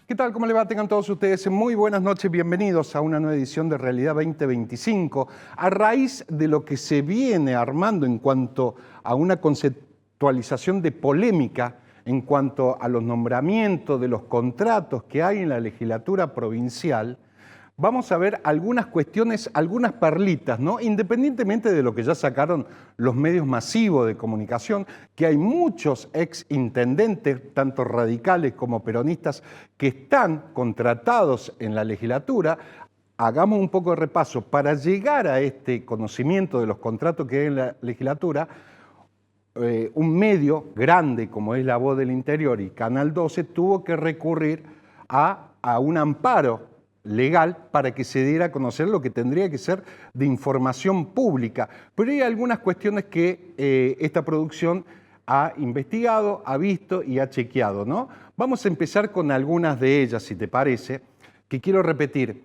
¿Qué tal? ¿Cómo le va? Tengan todos ustedes muy buenas noches, bienvenidos a una nueva edición de Realidad 2025. A raíz de lo que se viene armando en cuanto a una conceptualización de polémica, en cuanto a los nombramientos de los contratos que hay en la legislatura provincial, vamos a ver algunas cuestiones, algunas perlitas, ¿no? Independientemente de lo que ya sacaron los medios masivos de comunicación, que hay muchos ex intendentes, tanto radicales como peronistas, que están contratados en la legislatura. Hagamos un poco de repaso. Para llegar a este conocimiento de los contratos que hay en la legislatura, un medio grande como es La Voz del Interior y Canal 12 tuvo que recurrir a un amparo legal para que se diera a conocer lo que tendría que ser de información pública. Pero hay algunas cuestiones que esta producción ha investigado, ha visto y ha chequeado, ¿no? Vamos a empezar con algunas de ellas, si te parece, que quiero repetir.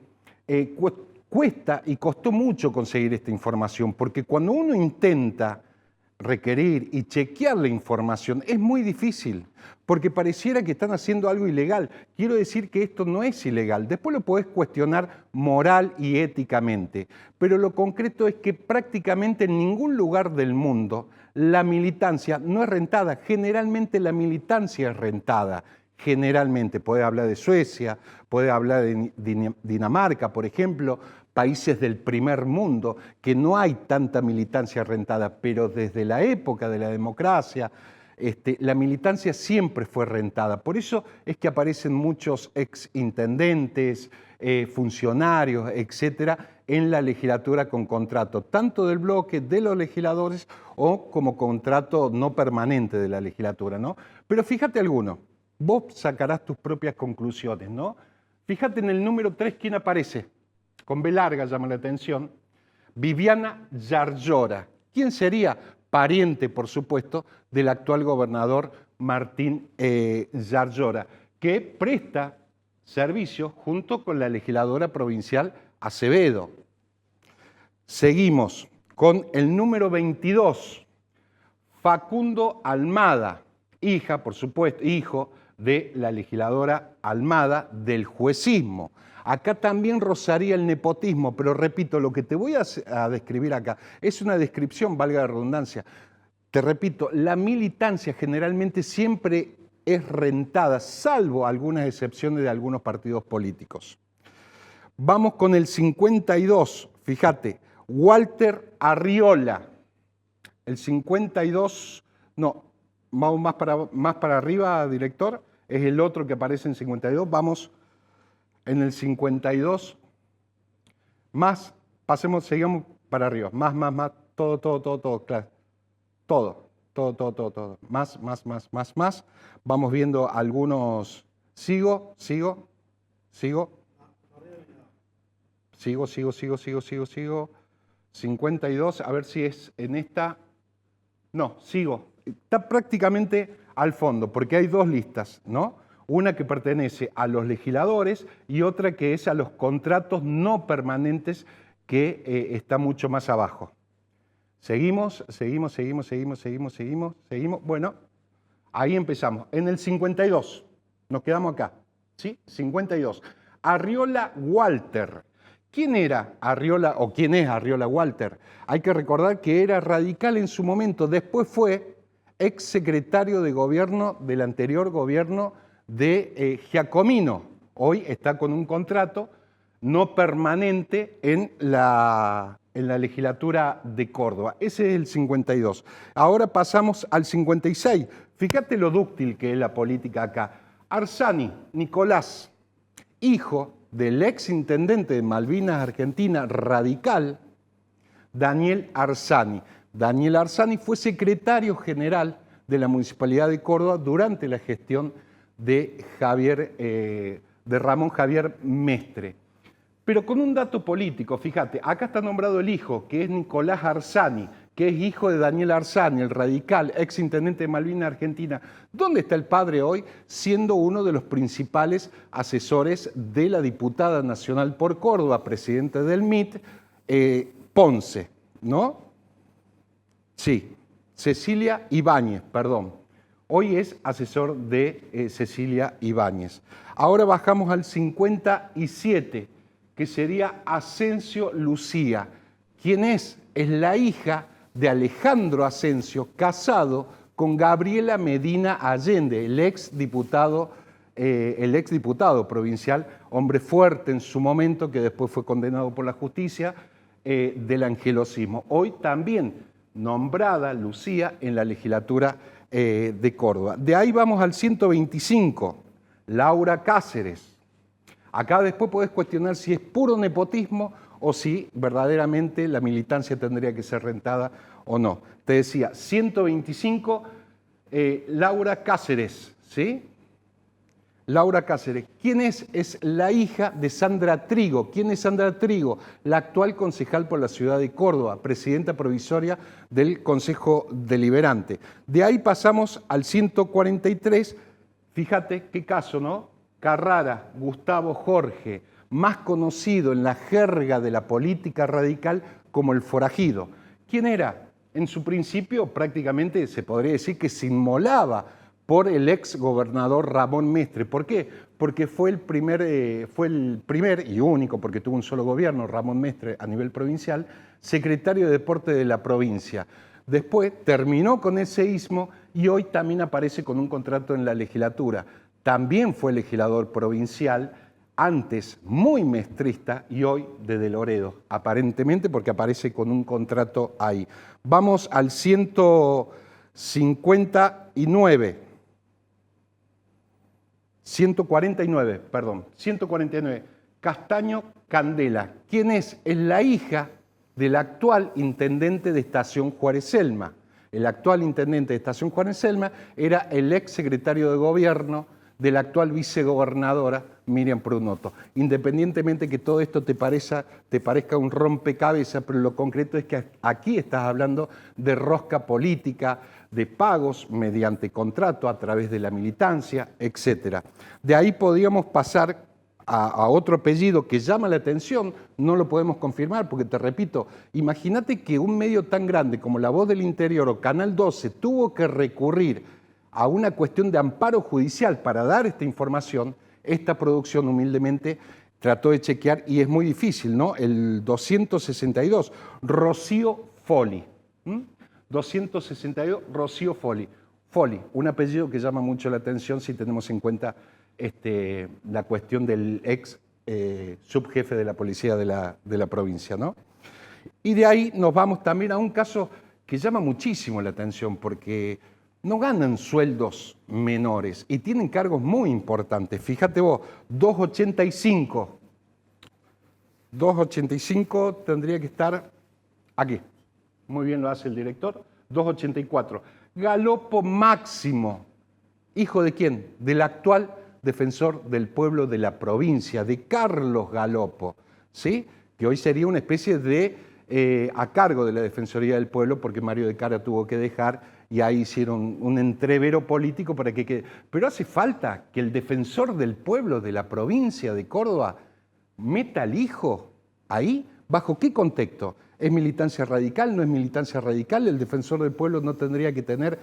Cuesta y costó mucho conseguir esta información, porque cuando uno intenta requerir y chequear la información es muy difícil, porque pareciera que están haciendo algo ilegal. Quiero decir que esto no es ilegal, después lo podés cuestionar moral y éticamente, pero lo concreto es que prácticamente en ningún lugar del mundo la militancia no es rentada. Generalmente la militancia es rentada. Generalmente, puede hablar de Suecia, puede hablar de Dinamarca, por ejemplo, países del primer mundo, que no hay tanta militancia rentada, pero desde la época de la democracia, la militancia siempre fue rentada. Por eso es que aparecen muchos exintendentes, funcionarios, etcétera, en la legislatura con contrato, tanto del bloque de los legisladores o como contrato no permanente de la legislatura, ¿no? Pero fíjate alguno. Vos sacarás tus propias conclusiones, ¿no? Fíjate en el número 3, ¿quién aparece? Con B larga llama la atención. Viviana Yarlora. ¿Quién sería? Pariente, por supuesto, del actual gobernador Martín Yarlora, que presta servicio junto con la legisladora provincial Acevedo. Seguimos con el número 22, Facundo Almada, hija, por supuesto, hijo de la legisladora Almada del juecismo. Acá también rozaría el nepotismo, pero repito, lo que te voy a describir acá es una descripción, valga la redundancia. Te repito, la militancia generalmente siempre es rentada, salvo algunas excepciones de algunos partidos políticos. Vamos con el 52, fíjate, Walter Arriola. El 52, no, vamos más para arriba, director, es el otro que aparece en 52, vamos en el 52, más, pasemos, seguimos para arriba, más, todo, claro, todo, más, vamos viendo algunos, sigo, 52, a ver si es en esta, no, sigo, está prácticamente al fondo, porque hay dos listas, ¿no? Una que pertenece a los legisladores y otra que es a los contratos no permanentes, que está mucho más abajo. Seguimos. Bueno, ahí empezamos. En el 52, nos quedamos acá, ¿sí? 52. Arriola Walter. ¿Quién era Arriola o quién es Arriola Walter? Hay que recordar que era radical en su momento, después fue exsecretario de gobierno del anterior gobierno de Giacomino. Hoy está con un contrato no permanente en la legislatura de Córdoba. Ese es el 52. Ahora pasamos al 56. Fíjate lo dúctil que es la política acá. Arzani, Nicolás, hijo del exintendente de Malvinas Argentina radical, Daniel Arzani. Daniel Arzani fue secretario general de la Municipalidad de Córdoba durante la gestión de Ramón Javier Mestre. Pero con un dato político, fíjate, acá está nombrado el hijo, que es Nicolás Arzani, que es hijo de Daniel Arzani, el radical, exintendente de Malvinas Argentina. ¿Dónde está el padre hoy? Siendo uno de los principales asesores de la diputada nacional por Córdoba, presidente del MIT, Ponce, ¿no? Sí, Cecilia Ibáñez, perdón. Hoy es asesor de Cecilia Ibáñez. Ahora bajamos al 57, que sería Asensio Lucía. ¿Quién es? Es la hija de Alejandro Asensio, casado con Gabriela Medina Allende, el exdiputado provincial, hombre fuerte en su momento, que después fue condenado por la justicia, del angelosismo. Hoy también nombrada Lucía en la legislatura de Córdoba. De ahí vamos al 125, Laura Cáceres. Acá después podés cuestionar si es puro nepotismo o si verdaderamente la militancia tendría que ser rentada o no. Te decía, 125, Laura Cáceres, ¿sí? Laura Cáceres. ¿Quién es? Es la hija de Sandra Trigo. ¿Quién es Sandra Trigo? La actual concejal por la ciudad de Córdoba, presidenta provisoria del Consejo Deliberante. De ahí pasamos al 143. Fíjate qué caso, ¿no? Carrara, Gustavo Jorge, más conocido en la jerga de la política radical como el forajido. ¿Quién era? En su principio prácticamente se podría decir que se inmolaba por el ex gobernador Ramón Mestre. ¿Por qué? Porque fue el primer y único, porque tuvo un solo gobierno, Ramón Mestre, a nivel provincial, secretario de Deporte de la provincia. Después terminó con ese istmo y hoy también aparece con un contrato en la legislatura. También fue legislador provincial, antes muy mestrista y hoy de Loredo, aparentemente porque aparece con un contrato ahí. Vamos al 149. 149, Castaño Candela. ¿Quién es? Es la hija del actual intendente de Estación Juárez Selma. El actual intendente de Estación Juárez Selma era el ex secretario de gobierno de la actual vicegobernadora Miriam Prunoto. Independientemente que todo esto te parezca un rompecabezas, pero lo concreto es que aquí estás hablando de rosca política, de pagos mediante contrato a través de la militancia, etc. De ahí podríamos pasar a otro apellido que llama la atención, no lo podemos confirmar, porque te repito, imagínate que un medio tan grande como La Voz del Interior o Canal 12 tuvo que recurrir a una cuestión de amparo judicial para dar esta información. Esta producción humildemente trató de chequear y es muy difícil, ¿no? El 262, Rocío Foli. 262, Rocío Foli. Foli, un apellido que llama mucho la atención si tenemos en cuenta la cuestión del ex subjefe de la policía de la provincia, ¿no? Y de ahí nos vamos también a un caso que llama muchísimo la atención porque no ganan sueldos menores y tienen cargos muy importantes. Fíjate vos, 285. 285 tendría que estar aquí. Muy bien lo hace el director. 284. Galopo Máximo. ¿Hijo de quién? Del actual defensor del pueblo de la provincia, de Carlos Galopo, ¿sí? Que hoy sería una especie de a cargo de la Defensoría del Pueblo porque Mario de Cara tuvo que dejar y ahí hicieron un entrevero político para que quede. Pero hace falta que el defensor del pueblo de la provincia de Córdoba meta al hijo ahí. ¿Bajo qué contexto? ¿Es militancia radical? ¿No es militancia radical? ¿El defensor del pueblo no tendría que tener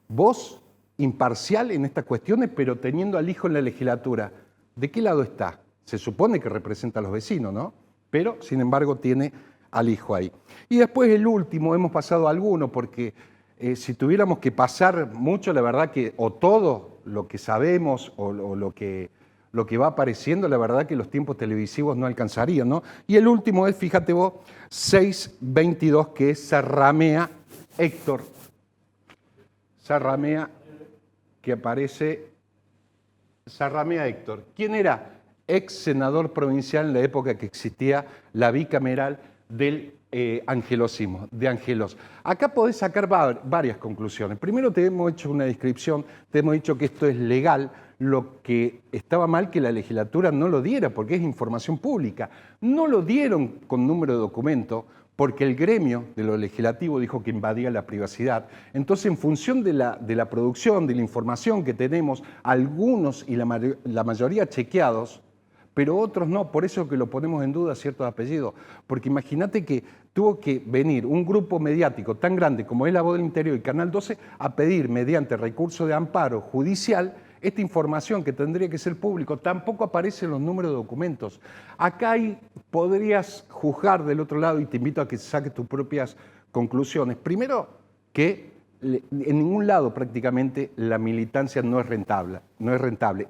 voz imparcial en estas cuestiones, pero teniendo al hijo en la legislatura? ¿De qué lado está? Se supone que representa a los vecinos, ¿no? Pero, sin embargo, tiene al hijo ahí. Y después el último, hemos pasado a alguno, porque si tuviéramos que pasar mucho, la verdad que o todo lo que sabemos o lo que va apareciendo, la verdad que los tiempos televisivos no alcanzarían, ¿no? Y el último es, fíjate vos, 622, que es Sarramea Héctor. Sarramea, que aparece, Sarramea Héctor. ¿Quién era? Ex senador provincial en la época que existía la bicameral del angelosismo, de Angelos. Acá podés sacar varias conclusiones. Primero te hemos hecho una descripción, te hemos dicho que esto es legal, lo que estaba mal que la legislatura no lo diera, porque es información pública. No lo dieron con número de documento, porque el gremio de lo legislativo dijo que invadía la privacidad. Entonces, en función de la producción, de la información que tenemos, algunos y la mayoría chequeados, pero otros no, por eso que lo ponemos en duda ciertos apellidos, porque imagínate que tuvo que venir un grupo mediático tan grande como es La Voz del Interior y Canal 12 a pedir mediante recurso de amparo judicial esta información que tendría que ser público. Tampoco aparecen los números de documentos. Acá podrías juzgar del otro lado y te invito a que saques tus propias conclusiones. Primero, que en ningún lado prácticamente la militancia no es rentable,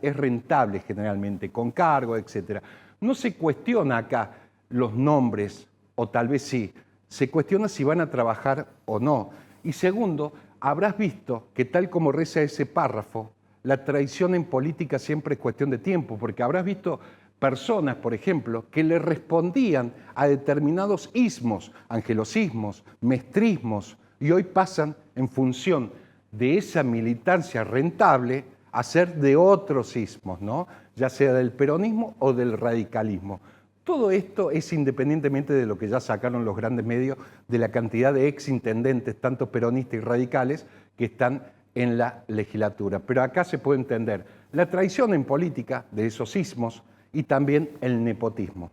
es rentable generalmente, con cargo, etc. No se cuestiona acá los nombres, o tal vez sí, se cuestiona si van a trabajar o no. Y segundo, habrás visto que tal como reza ese párrafo, la traición en política siempre es cuestión de tiempo, porque habrás visto personas, por ejemplo, que le respondían a determinados ismos, angelosismos, mestrismos, y hoy pasan en función de esa militancia rentable a ser de otros ismos, ¿no? Ya sea del peronismo o del radicalismo. Todo esto es independientemente de lo que ya sacaron los grandes medios, de la cantidad de exintendentes, tanto peronistas y radicales, que están en la legislatura. Pero acá se puede entender la traición en política de esos ismos y también el nepotismo.